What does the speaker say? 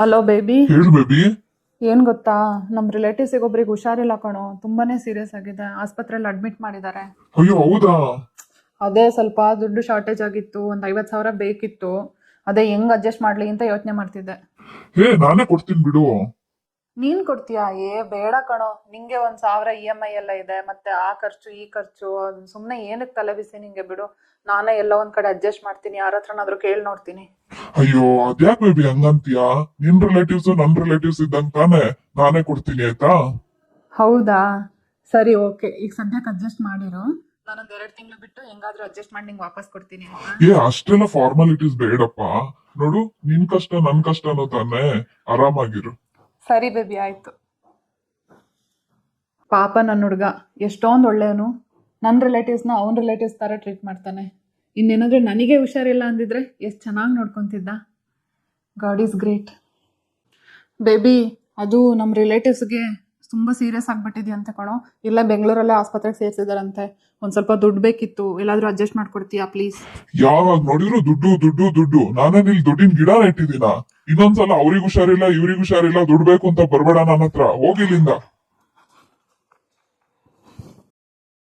Hello baby. ಹೇಳು baby. ಏನ್ ಗೊತ್ತಾ, ನಮ್ ರಿಲೇಟಿವ್ಸಿಗೆ ಒಬ್ರಿಗೆ ಹುಷಾರಿಲ್ಲ ಕಣೋ, ತುಂಬಾನೇ ಸೀರಿಯಸ್ ಆಗಿದೆ, ಆಸ್ಪತ್ರೆಯಲ್ಲಿ ಅಡ್ಮಿಟ್ ಮಾಡಿದ್ದಾರೆ. ಅಯ್ಯೋ ಹೌದಾ. ಅದೇ ಸ್ವಲ್ಪ ದುಡ್ಡು ಶಾರ್ಟೇಜ್ ಆಗಿತ್ತು, ಒಂದ್ 50,000 ಬೇಕಿತ್ತು. ಅದೇ ಹೆಂಗ್ ಅಡ್ಜಸ್ಟ್ ಮಾಡ್ಲಿ ಅಂತ ಯೋಚನೆ ಮಾಡ್ತಿದ್ದೆ. ನಾನೇ ಕೊಡ್ತೀನಿ ಬಿಡು. ನೀನ್ ಕೊಡ್ತೀಯಾ? ಬೇಡ ಕಣೋ, ನಿಂಗೆ 1,000 EMI ಎಲ್ಲ ಇದೆ, ಮತ್ತೆ ಆ ಖರ್ಚು ಈ ಖರ್ಚು, ಸುಮ್ನೆ ಏನಕ್ಕೆ ತಲೆ ಬಿಸಿ ನಿಂಗೆ, ಬಿಡು. ನಾನೇ ಎಲ್ಲ ಒಂದ್ ಕಡೆ ಅಡ್ಜಸ್ಟ್ ಮಾಡ್ತೀನಿ, ಯಾರ ಹತ್ರನಾದ್ರೂ ಕೇಳಿ ನೋಡ್ತೀನಿ. ಅಯ್ಯೋ ಅದ್ಯಾಕ್ ಬೇಬಿ ಹಂಗಂತೀಯ? ನಿನ್ ರಿಲೇಟಿವ್ಸ್ ನನ್ ರಿಲೇಟಿವ್ಸ್ ಇದ್ದಂಗ್ ತಾನೇ, ನಾನೇ ಕೊಡ್ತೀನಿ ಆಯ್ತಾ. ಹೌದಾ, ಸರಿ, ಓಕೆ. ಈಗ ಸದ್ಯಕ್ಕೆ ಅಡ್ಜಸ್ಟ್ ಮಾಡಿರು, ನಾನೊಂದ್ 2 ತಿಂಗಳು ಬಿಟ್ಟು ಹೆಂಗಾದ್ರೂ ಅಡ್ಜಸ್ಟ್ ಮಾಡಿ ನಿಂಗೆ ವಾಪಸ್ ಕೊಡ್ತೀನಿ ಆಯ್ತಾ? ಅಷ್ಟೆಲ್ಲ ಫಾರ್ಮಾಲಿಟೀಸ್ ಬೇಡಪ್ಪ. ನೋಡು, ನಿನ್ ಕಷ್ಟ ನನ್ ಕಷ್ಟನೋ ತಾನೇ, ಆರಾಮಾಗಿರು. ಸರಿ ಬೇಬಿ, ಆಯ್ತು. ಪಾಪ ನನ್ನ ಹುಡುಗ ಎಷ್ಟೊಂದು ಒಳ್ಳೆಯವನು, ನನ್ನ ರಿಲೇಟಿವ್ಸ್ನ ಅವನ ರಿಲೇಟಿವ್ಸ್ ಥರ ಟ್ರೀಟ್ ಮಾಡ್ತಾನೆ. ಇನ್ನೇನಾದ್ರೂ ನನಗೆ ಹುಷಾರಿಲ್ಲ ಅಂದಿದ್ರೆ ಎಷ್ಟು ಚೆನ್ನಾಗಿ ನೋಡ್ಕೊತಿದ್ದ. God is great. ಬೇಬಿ, ಅದು ನಮ್ಮ ರಿಲೇಟಿವ್ಸ್ಗೆ ತುಂಬ ಸೀರಿಯಸ್ ಆಗಿಬಿಟ್ಟಿದೆಯಂತೆ ಕಣೋ. ಇಲ್ಲೇ ಬೆಂಗಳೂರಲ್ಲೇ ಆಸ್ಪತ್ರೆಗೆ ಸೇರಿಸಿದಾರಂತೆ. ಒಂದು ಸ್ವಲ್ಪ ದುಡ್ಡು ಬೇಕಿತ್ತು, ಎಲ್ಲಾದರೂ ಅಡ್ಜಸ್ಟ್ ಮಾಡ್ಕೊಡ್ತೀಯಾ ಪ್ಲೀಸ್? ಯಾವಾಗ ನೋಡಿದ್ರು ದುಡ್ಡು ದುಡ್ಡು ದುಡ್ಡು. ನಾನೇ ಇಲ್ಲಿ ದುಡ್ಡಿನ ಗಿಡ ನೆಟ್ಟಿದ್ದೀನ. ಇನ್ನೊಂದ್ಸಲ ಅವ್ರಿಗ್ ಹುಷಾರಿಲ್ಲ ಇವ್ರಿಗ್ ಹುಷಾರಿಲ್ಲ ದುಡ್ಡು ಬೇಕು ಅಂತ ಬರ್ಬೇಡ ನನ್ನ ಹತ್ರ, ಹೋಗಿಲ್ಲಿಂದ.